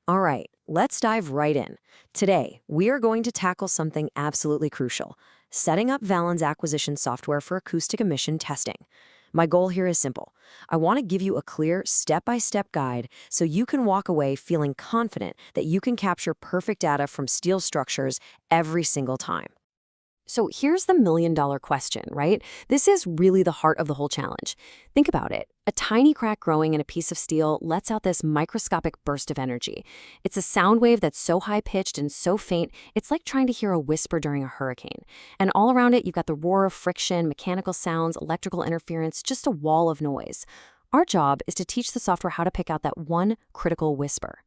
All right, let's dive right in. Today, we are going to tackle something absolutely crucial, setting up Valens acquisition software for acoustic emission testing. My goal here is simple. I want to give you a clear, step-by-step guide so you can walk away feeling confident that you can capture perfect data from steel structures every single time. So here's the million-dollar question, right? This is really the heart of the whole challenge. Think about it. A tiny crack growing in a piece of steel lets out this microscopic burst of energy. It's a sound wave that's so high-pitched and so faint, it's like trying to hear a whisper during a hurricane. And all around it, you've got the roar of friction, mechanical sounds, electrical interference, just a wall of noise. Our job is to teach the software how to pick out that one critical whisper.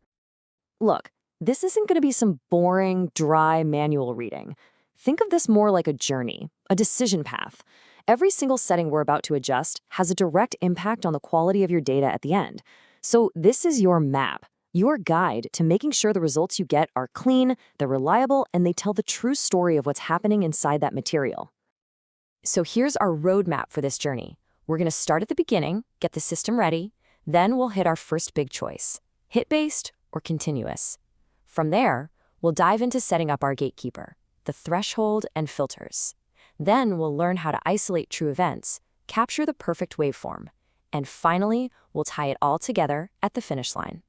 Look, this isn't going to be some boring, dry manual reading. Think of this more like a journey, a decision path. Every single setting we're about to adjust has a direct impact on the quality of your data at the end. So this is your map, your guide to making sure the results you get are clean, they're reliable, and they tell the true story of what's happening inside that material. So here's our roadmap for this journey. We're going to start at the beginning, get the system ready, then we'll hit our first big choice, hit-based or continuous. From there, we'll dive into setting up our gatekeeper, the threshold and filters. Then we'll learn how to isolate true events, capture the perfect waveform, and finally, we'll tie it all together at the finish line.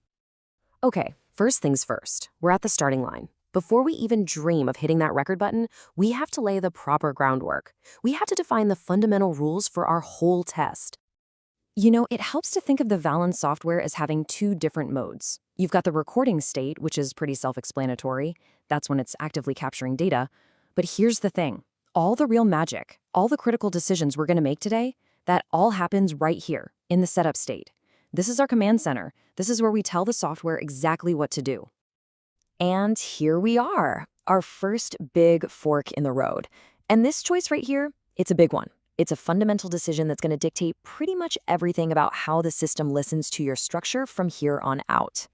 Okay, first things first, we're at the starting line. Before we even dream of hitting that record button, we have to lay the proper groundwork. We have to define the fundamental rules for our whole test. You know, it helps to think of the Valens software as having two different modes. You've got the recording state, which is pretty self-explanatory. That's when it's actively capturing data. But here's the thing. All the real magic, all the critical decisions we're going to make today, that all happens right here, in the setup state. This is our command center. This is where we tell the software exactly what to do. And here we are, our first big fork in the road. And this choice right here, it's a big one. It's a fundamental decision that's going to dictate pretty much everything about how the system listens to your structure from here on out.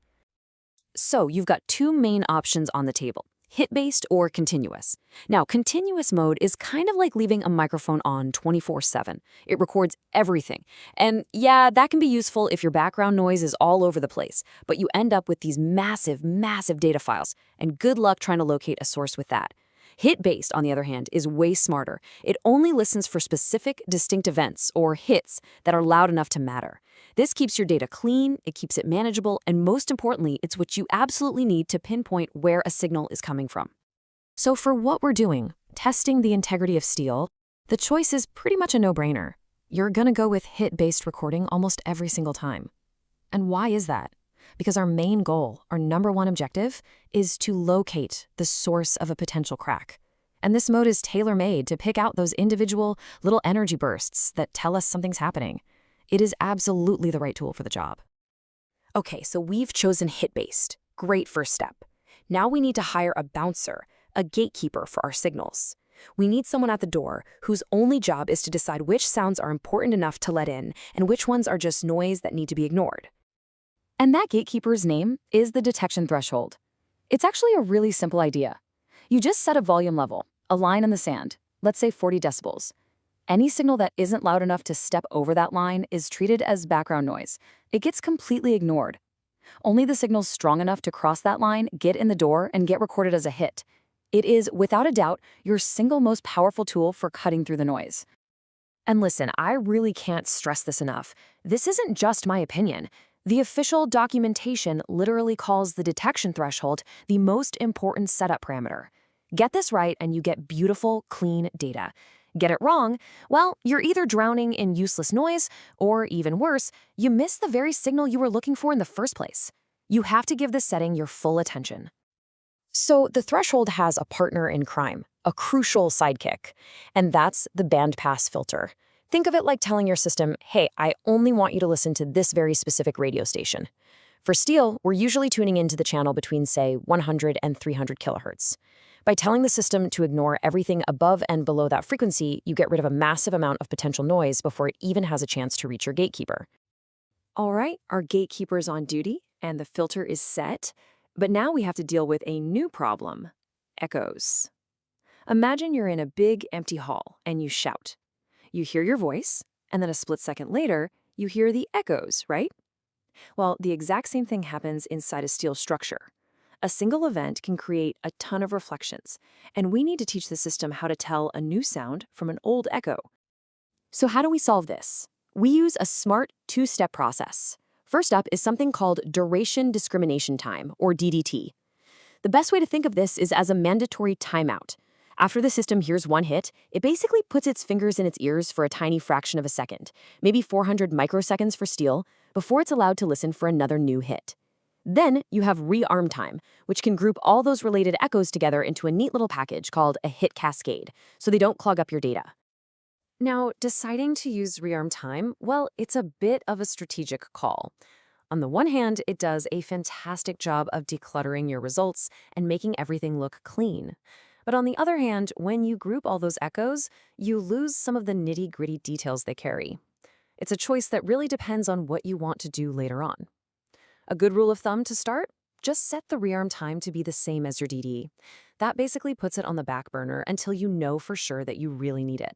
So you've got two main options on the table, hit-based or continuous. Now, continuous mode is kind of like leaving a microphone on 24/7. It records everything. And yeah, that can be useful if your background noise is all over the place, but you end up with these massive, massive data files, and good luck trying to locate a source with that. Hit-based, on the other hand, is way smarter. It only listens for specific, distinct events, or hits, that are loud enough to matter. This keeps your data clean, it keeps it manageable, and most importantly, it's what you absolutely need to pinpoint where a signal is coming from. So for what we're doing, testing the integrity of steel, the choice is pretty much a no-brainer. You're gonna go with hit-based recording almost every single time. And why is that? Because our main goal, our number one objective, is to locate the source of a potential crack. And this mode is tailor-made to pick out those individual little energy bursts that tell us something's happening. It is absolutely the right tool for the job. Okay, so we've chosen hit-based. Great first step. Now we need to hire a bouncer, a gatekeeper for our signals. We need someone at the door whose only job is to decide which sounds are important enough to let in and which ones are just noise that need to be ignored. And that gatekeeper's name is the detection threshold. It's actually a really simple idea. You just set a volume level, a line in the sand, let's say 40 decibels. Any signal that isn't loud enough to step over that line is treated as background noise. It gets completely ignored. Only the signals strong enough to cross that line get in the door and get recorded as a hit. It is, without a doubt, your single most powerful tool for cutting through the noise. And listen, I really can't stress this enough. This isn't just my opinion. The official documentation literally calls the detection threshold the most important setup parameter. Get this right and you get beautiful, clean data. Get it wrong, well, you're either drowning in useless noise, or even worse, you miss the very signal you were looking for in the first place. You have to give this setting your full attention. So the threshold has a partner in crime, a crucial sidekick, and that's the bandpass filter. Think of it like telling your system, hey, I only want you to listen to this very specific radio station. For steel, we're usually tuning into the channel between, say, 100 and 300 kilohertz. By telling the system to ignore everything above and below that frequency, you get rid of a massive amount of potential noise before it even has a chance to reach your gatekeeper. All right, our gatekeeper is on duty, and the filter is set, but now we have to deal with a new problem, echoes. Imagine you're in a big, empty hall, and you shout. You hear your voice, and then a split second later, you hear the echoes, right? Well, the exact same thing happens inside a steel structure. A single event can create a ton of reflections, and we need to teach the system how to tell a new sound from an old echo. So how do we solve this? We use a smart two-step process. First up is something called duration discrimination time, or DDT. The best way to think of this is as a mandatory timeout. After the system hears one hit, it basically puts its fingers in its ears for a tiny fraction of a second, maybe 400 microseconds for steel, before it's allowed to listen for another new hit. Then you have rearm time, which can group all those related echoes together into a neat little package called a hit cascade, so they don't clog up your data. Now, deciding to use rearm time, well, it's a bit of a strategic call. On the one hand, it does a fantastic job of decluttering your results and making everything look clean. But on the other hand, when you group all those echoes, you lose some of the nitty-gritty details they carry. It's a choice that really depends on what you want to do later on. A good rule of thumb to start? Just set the rearm time to be the same as your DD. That basically puts it on the back burner until you know for sure that you really need it.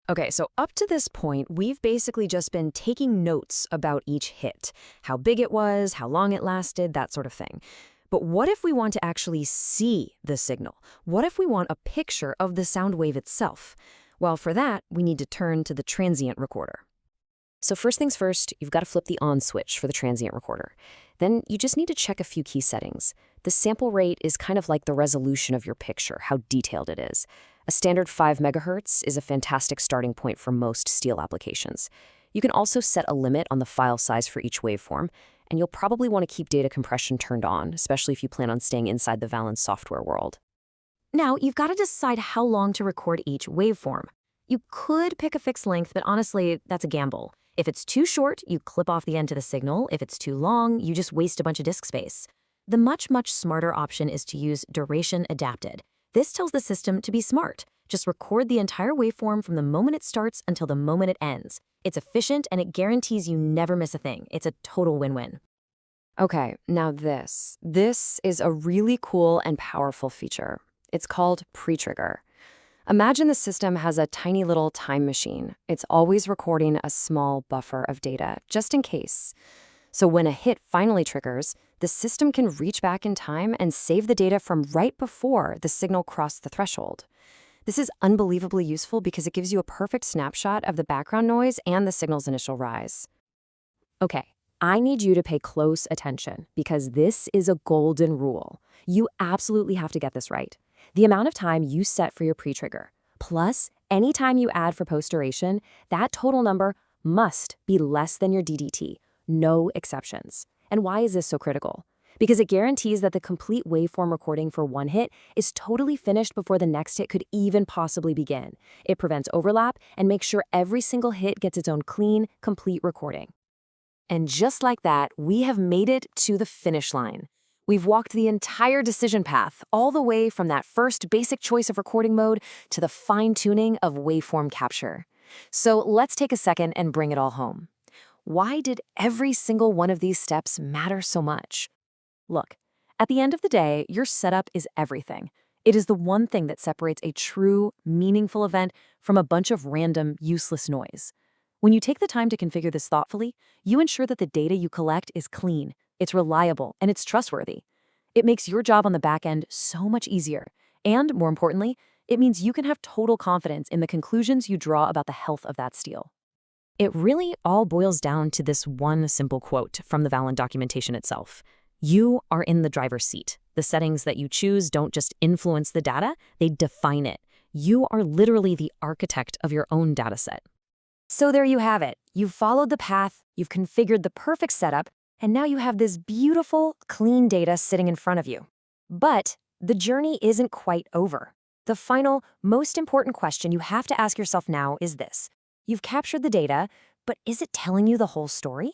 Okay, so up to this point, we've basically just been taking notes about each hit, how big it was, how long it lasted, that sort of thing. But what if we want to actually see the signal? What if we want a picture of the sound wave itself? Well, for that, we need to turn to the transient recorder. So first things first, you've got to flip the on switch for the transient recorder. Then you just need to check a few key settings. The sample rate is kind of like the resolution of your picture, how detailed it is. A standard 5 megahertz is a fantastic starting point for most steel applications. You can also set a limit on the file size for each waveform, and you'll probably want to keep data compression turned on, especially if you plan on staying inside the Valens software world. Now, you've got to decide how long to record each waveform. You could pick a fixed length, but honestly, that's a gamble. If it's too short, you clip off the end to the signal. If it's too long, you just waste a bunch of disk space. The much smarter option is to use duration adapted. This tells the system to be smart. Just record the entire waveform from the moment it starts until the moment it ends. It's efficient and it guarantees you never miss a thing. It's a total win-win. Okay, now this is a really cool and powerful feature. It's called pre-trigger. Imagine the system has a tiny little time machine. It's always recording a small buffer of data, just in case. So when a hit finally triggers, the system can reach back in time and save the data from right before the signal crossed the threshold. This is unbelievably useful because it gives you a perfect snapshot of the background noise and the signal's initial rise. Okay, I need you to pay close attention because this is a golden rule. You absolutely have to get this right. The amount of time you set for your pre-trigger, plus any time you add for post-duration, that total number must be less than your DDT. No exceptions. And why is this so critical? Because it guarantees that the complete waveform recording for one hit is totally finished before the next hit could even possibly begin. It prevents overlap and makes sure every single hit gets its own clean, complete recording. And just like that, we have made it to the finish line. We've walked the entire decision path, all the way from that first basic choice of recording mode to the fine-tuning of waveform capture. So let's take a second and bring it all home. Why did every single one of these steps matter so much? Look, at the end of the day, your setup is everything. It is the one thing that separates a true, meaningful event from a bunch of random, useless noise. When you take the time to configure this thoughtfully, you ensure that the data you collect is clean, it's reliable, and it's trustworthy. It makes your job on the back end so much easier. And, more importantly, it means you can have total confidence in the conclusions you draw about the health of that steel. It really all boils down to this one simple quote from the Valens documentation itself. You are in the driver's seat. The settings that you choose don't just influence the data, they define it. You are literally the architect of your own dataset. So there you have it. You've followed the path, you've configured the perfect setup, and now you have this beautiful, clean data sitting in front of you. But the journey isn't quite over. The final, most important question you have to ask yourself now is this. You've captured the data, but is it telling you the whole story?